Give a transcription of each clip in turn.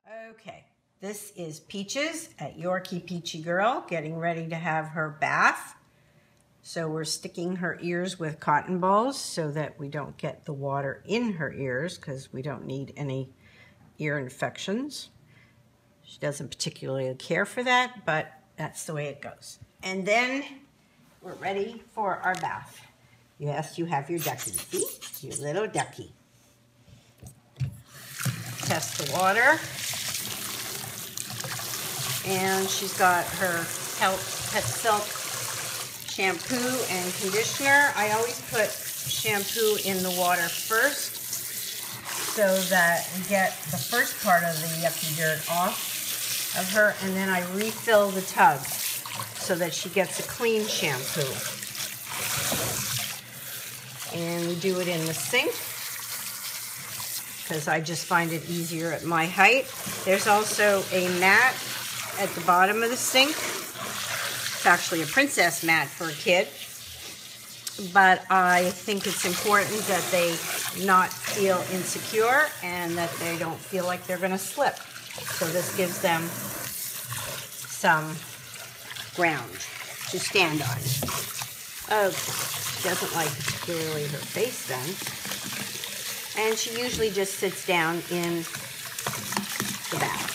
Okay, this is Peaches at Yorkie Peachy Girl getting ready to have her bath. So we're sticking her ears with cotton balls so that we don't get the water in her ears because we don't need any ear infections. She doesn't particularly care for that, but that's the way it goes. And then we're ready for our bath. Yes, you have your ducky, see? Your little ducky. Test the water. And she's got her Pet Silk shampoo and conditioner. I always put shampoo in the water first so that we get the first part of the yucky dirt off of her, and then I refill the tub so that she gets a clean shampoo. And we do it in the sink because I just find it easier at my height. There's also a mat at the bottom of the sink. It's actually a princess mat for a kid, but I think it's important that they not feel insecure and that they don't feel like they're going to slip. So this gives them some ground to stand on. Okay, she doesn't like particularly her face then. And she usually just sits down in the bath.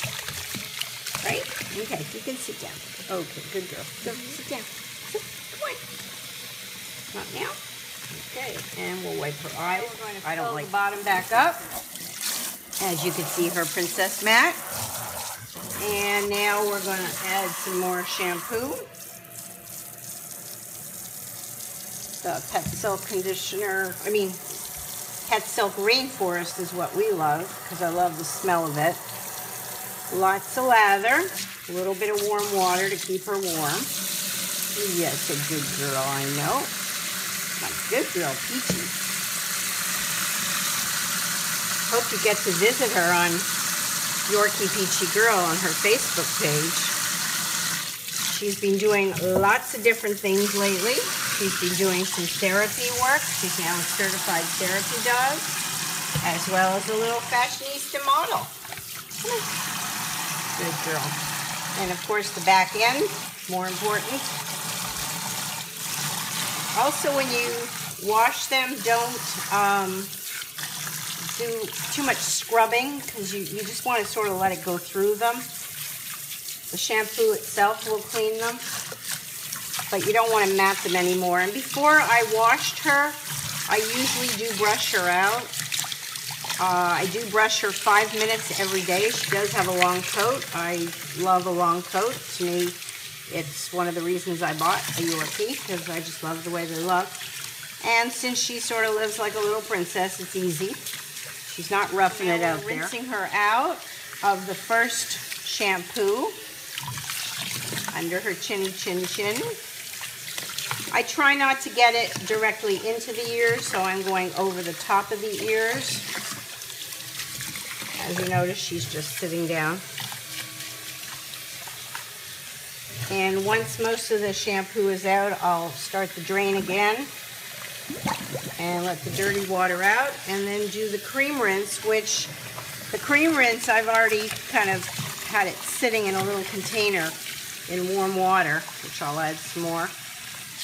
Right? Okay, you can sit down. Okay, good girl. Go, sit down. Sit, come on. Not now. Okay, and we'll wipe her eyes. I don't like the bottom back up. As you can see, her princess mat. And now we're going to add some more shampoo. The Pet Silk conditioner, Pet Silk Rainforest is what we love because I love the smell of it. Lots of lather, a little bit of warm water to keep her warm. Yes, a good girl, I know. My good girl, Peachy. Hope you get to visit her on Yorkie Peachy Girl on her Facebook page. She's been doing lots of different things lately. She's been doing some therapy work. She's now a certified therapy dog, as well as a little fashionista model. Come on. Good girl. And of course the back end, more important. Also, when you wash them, don't do too much scrubbing because you just want to sort of let it go through them. The shampoo itself will clean them, but you don't want to mat them anymore. And before I washed her, I usually do brush her out. I do brush her 5 minutes every day. She does have a long coat. I love a long coat. To me, it's one of the reasons I bought a Yorkie, because I just love the way they look. And since she sort of lives like a little princess, it's easy. She's not roughing it out there. Rinsing her out of the first shampoo under her chinny chin chin. I try not to get it directly into the ears, so I'm going over the top of the ears. As you notice, she's just sitting down. And once most of the shampoo is out, I'll start the drain again and let the dirty water out, and then do the cream rinse, which the cream rinse I've already kind of had it sitting in a little container in warm water, which I'll add some more.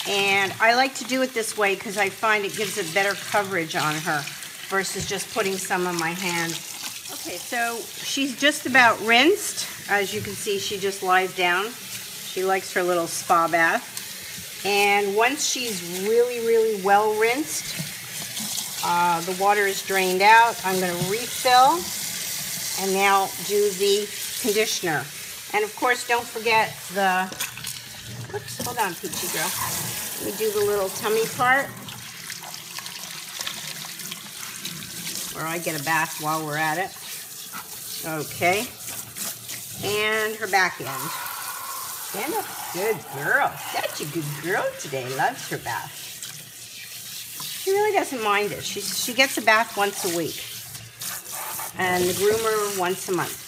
And I like to do it this way because I find it gives it better coverage on her versus just putting some on my hand. Okay, so she's just about rinsed. As you can see, she just lies down. She likes her little spa bath. And once she's really, really well rinsed, the water is drained out. I'm going to refill and now do the conditioner. And of course, don't forget the, oops, hold on, Peachy girl. Let me do the little tummy part, where I get a bath while we're at it. Okay. And her back end. Stand up. Good girl. Such a good girl today. Loves her bath. She really doesn't mind it. She gets a bath once a week. And the groomer once a month.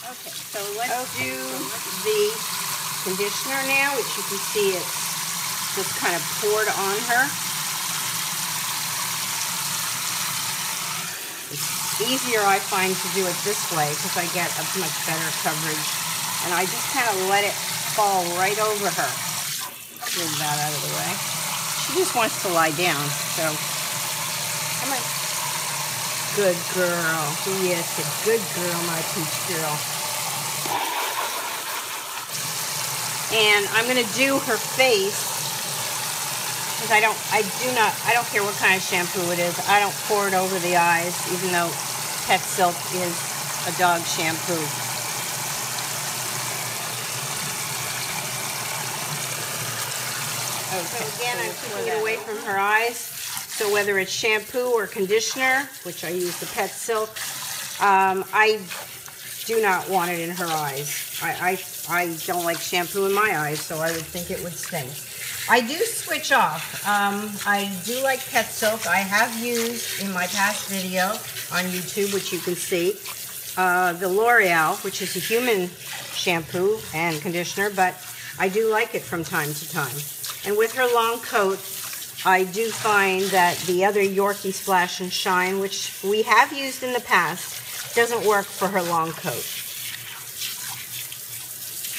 Okay, so let's do the conditioner now, which you can see it's just kind of poured on her. It's easier, I find, to do it this way because I get a much better coverage. And I just kind of let it fall right over her. Move that out of the way. She just wants to lie down, so come on. Good girl. Yes, a good girl, my peach girl. And I'm gonna do her face because I don't care what kind of shampoo it is. I don't pour it over the eyes, even though Pet Silk is a dog shampoo. Okay. So again, I'm keeping it away from her eyes. So whether it's shampoo or conditioner, which I use the Pet Silk, I do not want it in her eyes. I don't like shampoo in my eyes, so I would think it would stink. I do switch off. I do like Pet Silk. I have used in my past video on YouTube, which you can see, the L'Oreal, which is a human shampoo and conditioner, but I do like it from time to time. And with her long coat, I do find that the other Yorkie Splash and Shine, which we have used in the past, doesn't work for her long coat.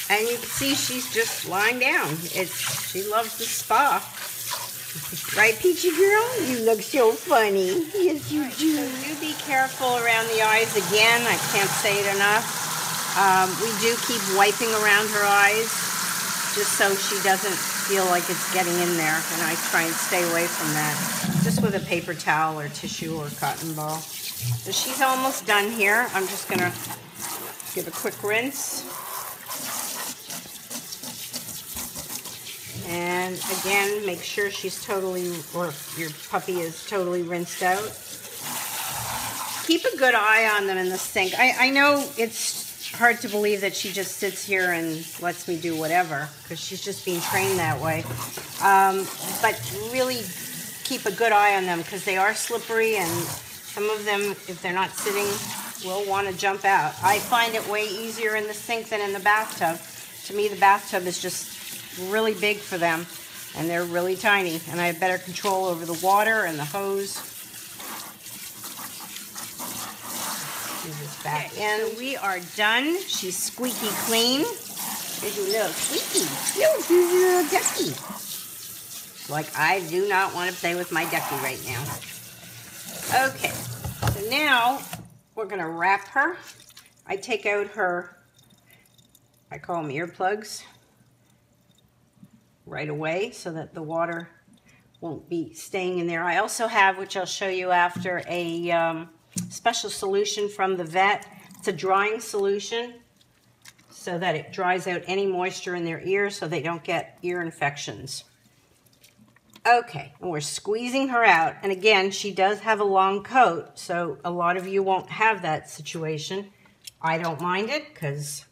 And you can see she's just lying down. She loves the spa. Right, Peachy girl? You look so funny. Yes, you do. So do be careful around the eyes again. I can't say it enough. We do keep wiping around her eyes just so she doesn't feel like it's getting in there. And I try and stay away from that. Just with a paper towel or tissue or cotton ball. So she's almost done here. I'm just going to give a quick rinse. And again, make sure she's totally, or your puppy is totally rinsed out. Keep a good eye on them in the sink. I know it's hard to believe that she just sits here and lets me do whatever, because she's just being trained that way. But really keep a good eye on them, because they are slippery, and some of them, if they're not sitting, will want to jump out. I find it way easier in the sink than in the bathtub. To me, the bathtub is just really big for them, and they're really tiny, and I have better control over the water and the hose. Do this back in. So we are done. She's squeaky clean. There's your little squeaky. Look, there's your little ducky. Like, I do not want to play with my ducky right now. Okay, so now we're going to wrap her. I take out her, I call them earplugs, right away so that the water won't be staying in there. I also have, which I'll show you after, a special solution from the vet. It's a drying solution so that it dries out any moisture in their ears so they don't get ear infections. Okay, and we're squeezing her out. And again, she does have a long coat, so a lot of you won't have that situation. I don't mind it because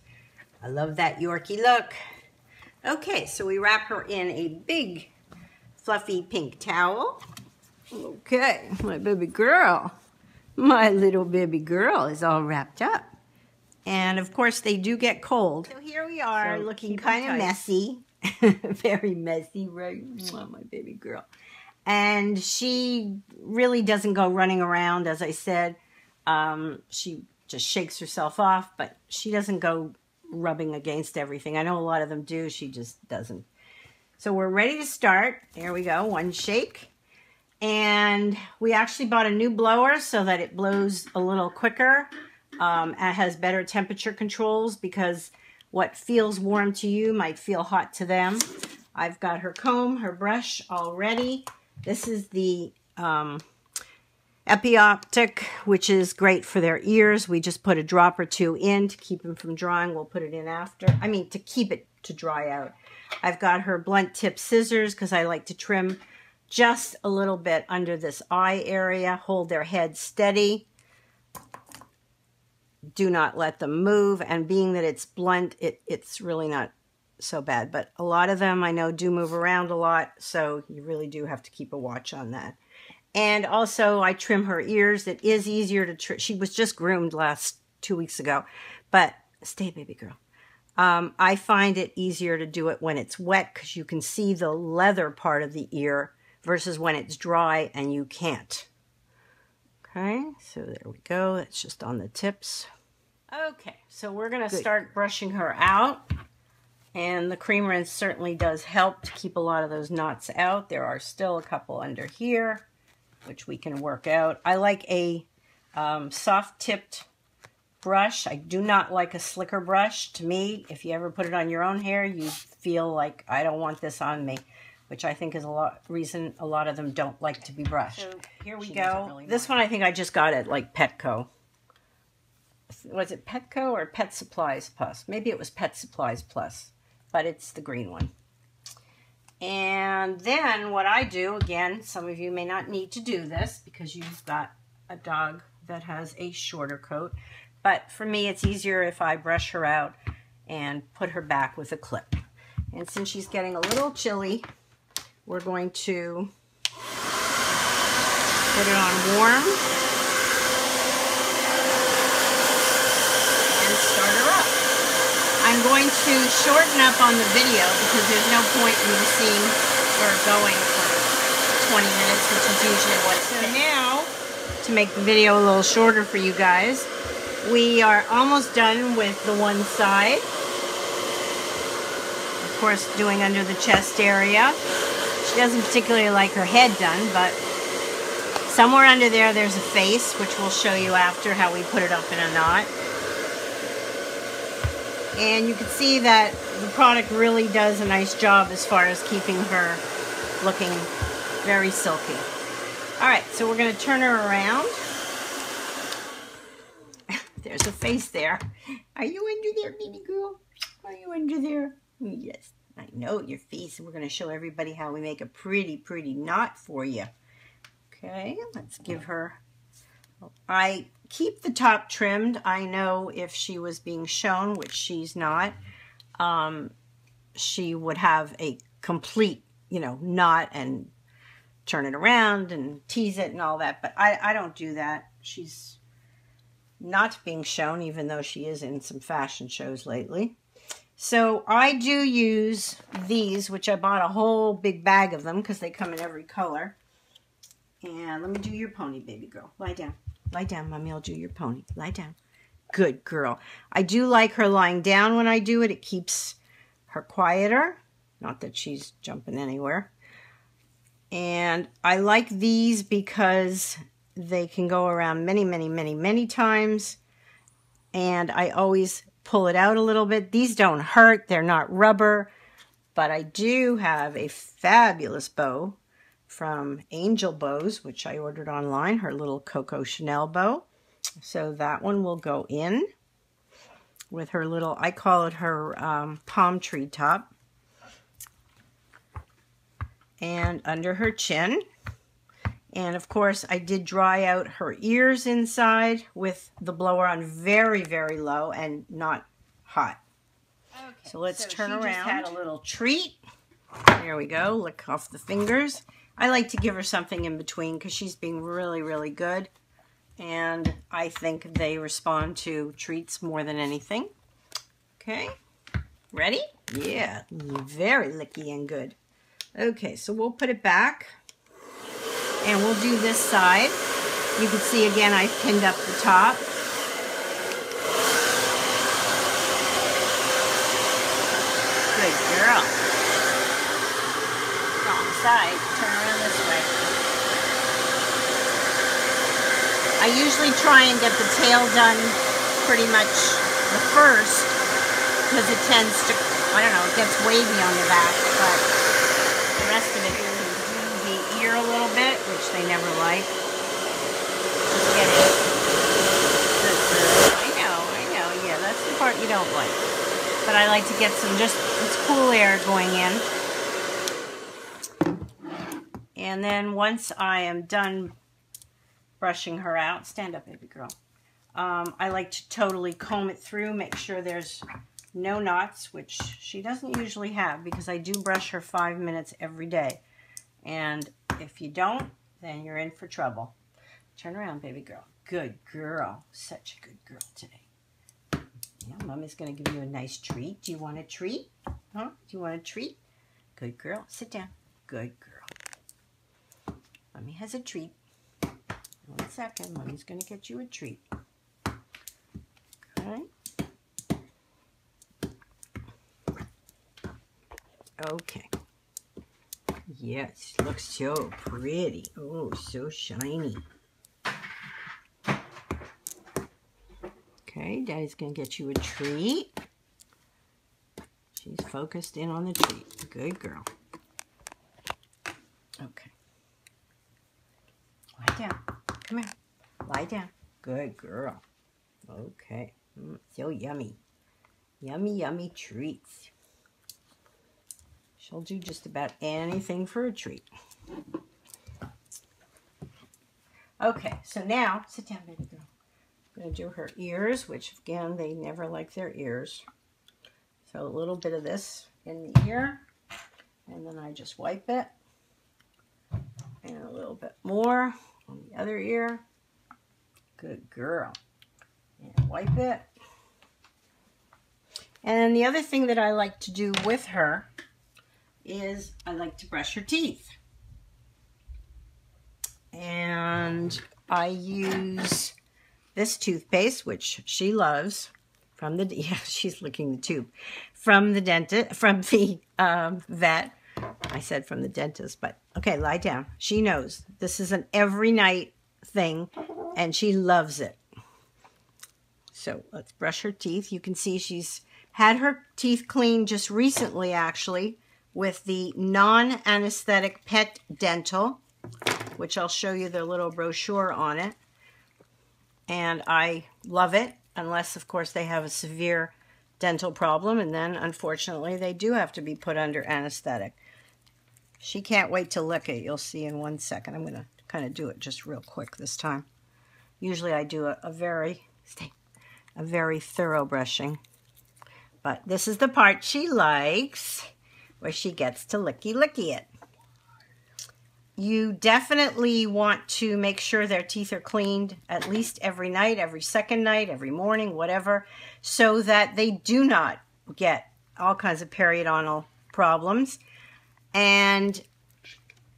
I love that Yorkie look. Okay, so we wrap her in a big fluffy pink towel. Okay, my baby girl. My little baby girl is all wrapped up. And of course they do get cold. So here we are, looking kind of messy. Very messy, right? Oh, my baby girl. And she really doesn't go running around, as I said. She just shakes herself off, but she doesn't go rubbing against everything. I know a lot of them do. She just doesn't. So we're ready to start. There we go. One shake. And we actually bought a new blower so that it blows a little quicker. It has better temperature controls because what feels warm to you might feel hot to them. I've got her comb, her brush all ready. This is the Epi-Optic, which is great for their ears. We just put a drop or two in to keep them from drying. We'll put it in after. I mean, to keep it to dry out. I've got her blunt tip scissors because I like to trim just a little bit under this eye area. Hold their head steady. Do not let them move. And being that it's blunt, it's really not so bad. But a lot of them I know do move around a lot, so you really do have to keep a watch on that. And also, I trim her ears. It is easier to trim. She was just groomed 2 weeks ago. But stay, baby girl. I find it easier to do it when it's wet because you can see the leather part of the ear versus when it's dry and you can't. Okay, so there we go. That's just on the tips. Okay, so we're going to start brushing her out. And the cream rinse certainly does help to keep a lot of those knots out. There are still a couple under here, which we can work out. I like a soft-tipped brush. I do not like a slicker brush. To me, if you ever put it on your own hair, you feel like, I don't want this on me, which I think is reason a lot of them don't like to be brushed. So here we go. Really this one I think I just got at like Petco. Was it Petco or Pet Supplies Plus? Maybe it was Pet Supplies Plus, but it's the green one. And then what I do, again, some of you may not need to do this because you've got a dog that has a shorter coat, but for me it's easier if I brush her out and put her back with a clip. And since she's getting a little chilly, we're going to put it on warm and start her up. I'm going to shorten up on the video because there's no point in me seeing her going for 20 minutes, which is usually what. So now, to make the video a little shorter for you guys, we are almost done with the one side. Of course, doing under the chest area. She doesn't particularly like her head done, but somewhere under there, there's a face, which we'll show you after how we put it up in a knot. And you can see that the product really does a nice job as far as keeping her looking very silky. All right, so we're going to turn her around. There's a face there. Are you under there, baby girl? Are you under there? Yes, I know your face. And we're going to show everybody how we make a pretty, pretty knot for you. Okay, let's give her... I keep the top trimmed. I know if she was being shown, which she's not, she would have a complete, knot and turn it around and tease it and all that. But I don't do that. She's not being shown, even though she is in some fashion shows lately. So I do use these, which I bought a whole big bag of them because they come in every color. And let me do your pony, baby girl. Lie down. Lie down, Mommy. I'll do your pony. Lie down. Good girl. I do like her lying down when I do it. It keeps her quieter. Not that she's jumping anywhere. And I like these because they can go around many, many, many, many times. And I always pull it out a little bit. These don't hurt. They're not rubber. But I do have a fabulous bow from Angel Bows, which I ordered online, her little Coco Chanel bow. So that one will go in with her little, I call it her palm tree top. And under her chin. And of course, I did dry out her ears inside with the blower on very, very low and not hot. Okay, so let's turn around. She just had a little treat. There we go. Lick off the fingers. I like to give her something in between because she's being really, really good. And I think they respond to treats more than anything. Okay. Ready? Yeah. Very licky and good. Okay, so we'll put it back. And we'll do this side. You can see again I pinned up the top. Good girl. Wrong side. Turn around this way. I usually try and get the tail done pretty much the first because it tends to, I don't know, it gets wavy on the back, but the rest of it is the ear a little bit, which they never like. Just get it. I know, yeah, that's the part you don't like. But I like to get some it's cool air going in. And then once I am done brushing her out, stand up, baby girl. I like to totally comb it through, make sure there's no knots, which she doesn't usually have because I do brush her 5 minutes every day. And if you don't, then you're in for trouble. Turn around, baby girl. Good girl. Such a good girl today. Yeah, Mommy's going to give you a nice treat. Do you want a treat? Huh? Do you want a treat? Good girl. Sit down. Good girl. Mommy has a treat. Let's second. Mommy's going to get you a treat. Okay. Okay. Yes, looks so pretty. Oh, so shiny. Okay, Daddy's going to get you a treat. She's focused in on the treat. Good girl. Okay. Lie down. Come here. Lie down. Good girl. Okay. So yummy. Yummy, yummy treats. She'll do just about anything for a treat. Okay, so now, sit down, baby girl. I'm going to do her ears, which, again, they never like their ears. So a little bit of this in the ear, and then I just wipe it. And a little bit more on the other ear. Good girl. And wipe it. And the other thing that I like to do with her is I like to brush her teeth. And I use this toothpaste, which she loves, from the, yeah, she's licking the tube, from the dentist, from the vet. I said from the dentist, but okay, lie down. She knows. This is an every night thing, and she loves it. So let's brush her teeth. You can see she's had her teeth cleaned just recently, actually, with the non-anesthetic pet dental, which I'll show you the little brochure on it. And I love it, unless, of course, they have a severe dental problem, and then, unfortunately, they do have to be put under anesthetic. She can't wait to lick it. You'll see in 1 second. I'm going to kind of do it just real quick this time. Usually I do a very thorough brushing. But this is the part she likes, where she gets to licky it. You definitely want to make sure their teeth are cleaned at least every night, every second night, every morning, whatever, so that they do not get all kinds of periodontal problems. And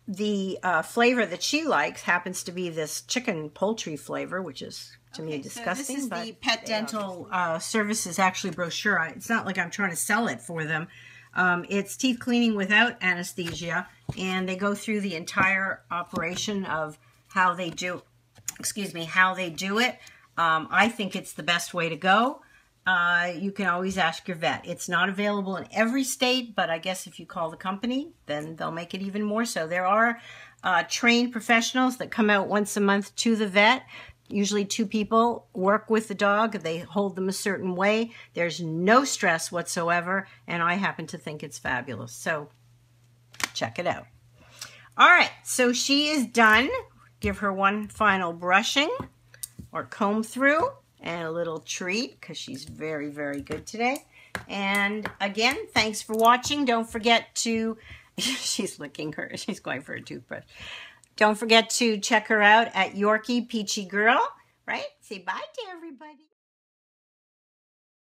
the flavor that she likes happens to be this chicken poultry flavor, which is, to me, disgusting. So this is the Pet Dental Services actually brochure. It's not like I'm trying to sell it for them. It's teeth cleaning without anesthesia, and they go through the entire operation of how they do, how they do it. I think it's the best way to go. You can always ask your vet. It's not available in every state, but I guess if you call the company, then they'll make it even more so. There are trained professionals that come out once a month to the vet. Usually 2 people work with the dog. They hold them a certain way. There's no stress whatsoever, and I happen to think it's fabulous. So check it out. All right, so she is done. Give her one final brushing or comb through and a little treat because she's very, very good today. And again, thanks for watching. Don't forget to, she's licking her, she's going for a toothbrush. Don't forget to check her out at Yorkie Peachy Girl, right? Say bye to everybody.